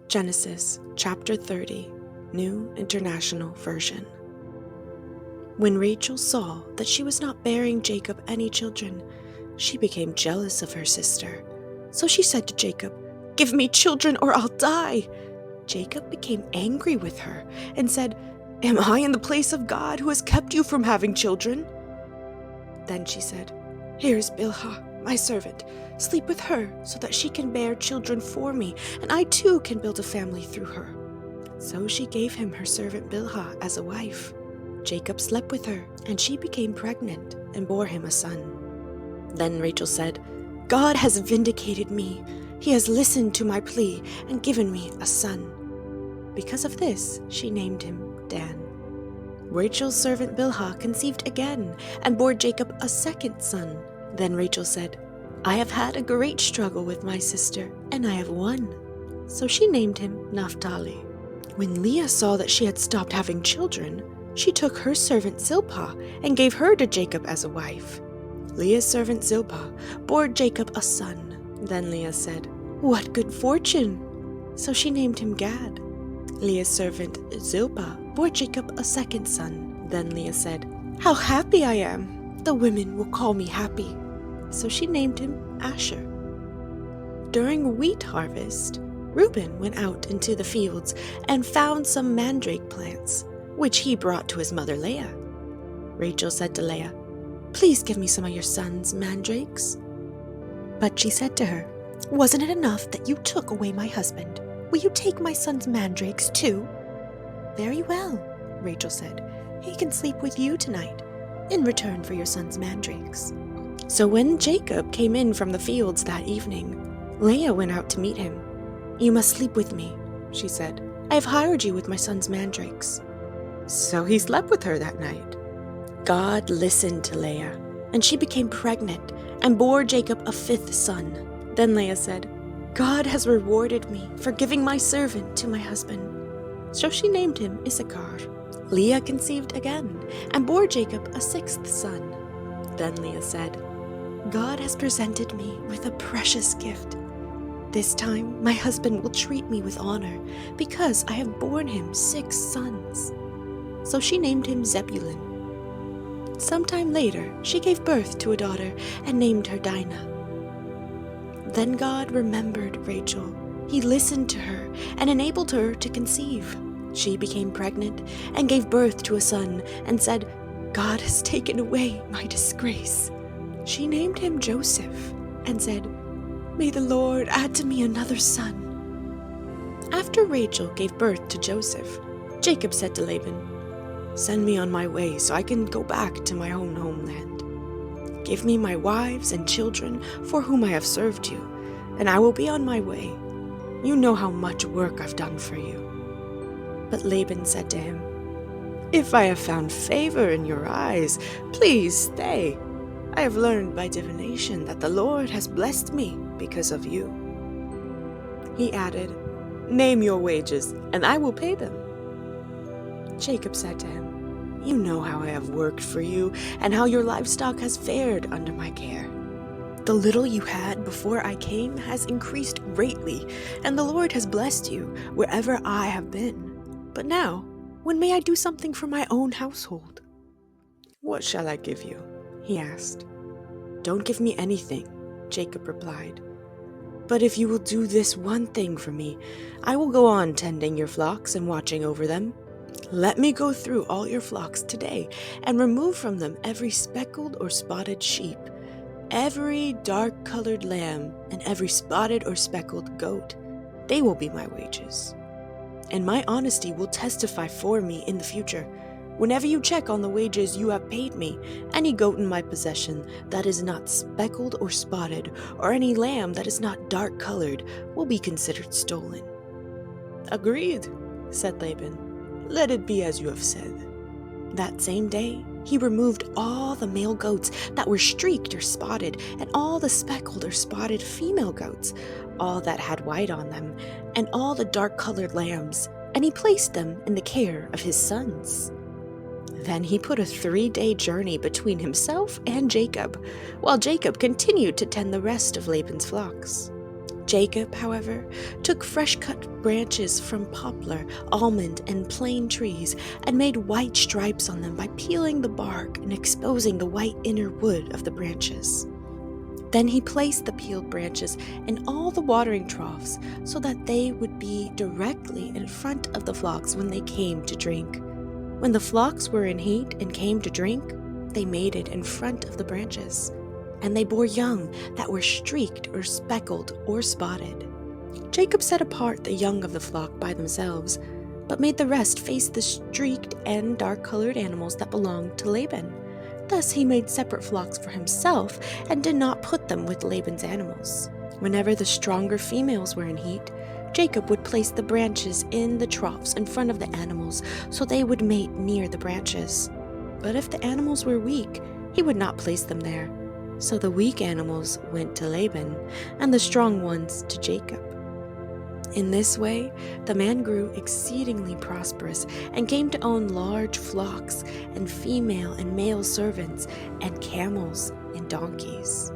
Genesis chapter 30, New International Version. When Rachel saw that she was not bearing Jacob any children, she became jealous of her sister. So she said to Jacob, "Give me children or I'll die." Jacob became angry with her and said, "Am I in the place of God who has kept you from having children?" Then she said, "Here's Bilhah, my servant. Sleep with her so that she can bear children for me, and I too can build a family through her." So she gave him her servant Bilhah as a wife. Jacob slept with her, and she became pregnant and bore him a son. Then Rachel said, "God has vindicated me. He has listened to my plea and given me a son." Because of this, she named him Dan. Rachel's servant Bilhah conceived again and bore Jacob a second son. Then Rachel said, "I have had a great struggle with my sister, and I have won." So she named him Naphtali. When Leah saw that she had stopped having children, she took her servant Zilpah and gave her to Jacob as a wife. Leah's servant Zilpah bore Jacob a son. Then Leah said, "What good fortune!" So she named him Gad. Leah's servant Zilpah bore Jacob a second son. Then Leah said, "How happy I am! The women will call me happy." So she named him Asher. During wheat harvest, Reuben went out into the fields and found some mandrake plants, which he brought to his mother Leah. Rachel said to Leah, "Please give me some of your son's mandrakes." But she said to her, "Wasn't it enough that you took away my husband? Will you take my son's mandrakes too?" "Very well," Rachel said. "He can sleep with you tonight, in return for your son's mandrakes." So when Jacob came in from the fields that evening, Leah went out to meet him. "You must sleep with me," she said. "I have hired you with my son's mandrakes." So he slept with her that night. God listened to Leah, and she became pregnant and bore Jacob a fifth son. Then Leah said, "God has rewarded me for giving my servant to my husband." So she named him Issachar. Leah conceived again and bore Jacob a sixth son. Then Leah said, "God has presented me with a precious gift. This time my husband will treat me with honor because I have borne him 6 sons." So she named him Zebulun. Sometime later, she gave birth to a daughter and named her Dinah. Then God remembered Rachel. He listened to her and enabled her to conceive. She became pregnant and gave birth to a son and said, "God has taken away my disgrace." She named him Joseph and said, "May the Lord add to me another son." After Rachel gave birth to Joseph, Jacob said to Laban, "Send me on my way so I can go back to my own homeland. Give me my wives and children for whom I have served you, and I will be on my way. You know how much work I've done for you." But Laban said to him, "If I have found favor in your eyes, please stay. I have learned by divination that the Lord has blessed me because of you." He added, "Name your wages, and I will pay them." Jacob said to him, "You know how I have worked for you, and how your livestock has fared under my care. The little you had before I came has increased greatly, and the Lord has blessed you wherever I have been. But now, when may I do something for my own household?" "What shall I give you?" he asked. "Don't give me anything," Jacob replied. "But if you will do this one thing for me, I will go on tending your flocks and watching over them. Let me go through all your flocks today and remove from them every speckled or spotted sheep, every dark-colored lamb, and every spotted or speckled goat. They will be my wages. And my honesty will testify for me in the future. Whenever you check on the wages you have paid me, any goat in my possession that is not speckled or spotted, or any lamb that is not dark-colored, will be considered stolen." "Agreed," said Laban. "Let it be as you have said." That same day, he removed all the male goats that were streaked or spotted, and all the speckled or spotted female goats, all that had white on them, and all the dark-colored lambs, and he placed them in the care of his sons. Then he put a 3-day journey between himself and Jacob, while Jacob continued to tend the rest of Laban's flocks. Jacob, however, took fresh-cut branches from poplar, almond, and plane trees and made white stripes on them by peeling the bark and exposing the white inner wood of the branches. Then he placed the peeled branches in all the watering troughs so that they would be directly in front of the flocks when they came to drink. When the flocks were in heat and came to drink, they mated in front of the branches, and they bore young that were streaked or speckled or spotted. Jacob set apart the young of the flock by themselves, but made the rest face the streaked and dark-colored animals that belonged to Laban. Thus he made separate flocks for himself and did not put them with Laban's animals. Whenever the stronger females were in heat, Jacob would place the branches in the troughs in front of the animals so they would mate near the branches. But if the animals were weak, he would not place them there. So the weak animals went to Laban, and the strong ones to Jacob. In this way, the man grew exceedingly prosperous and came to own large flocks and female and male servants and camels and donkeys.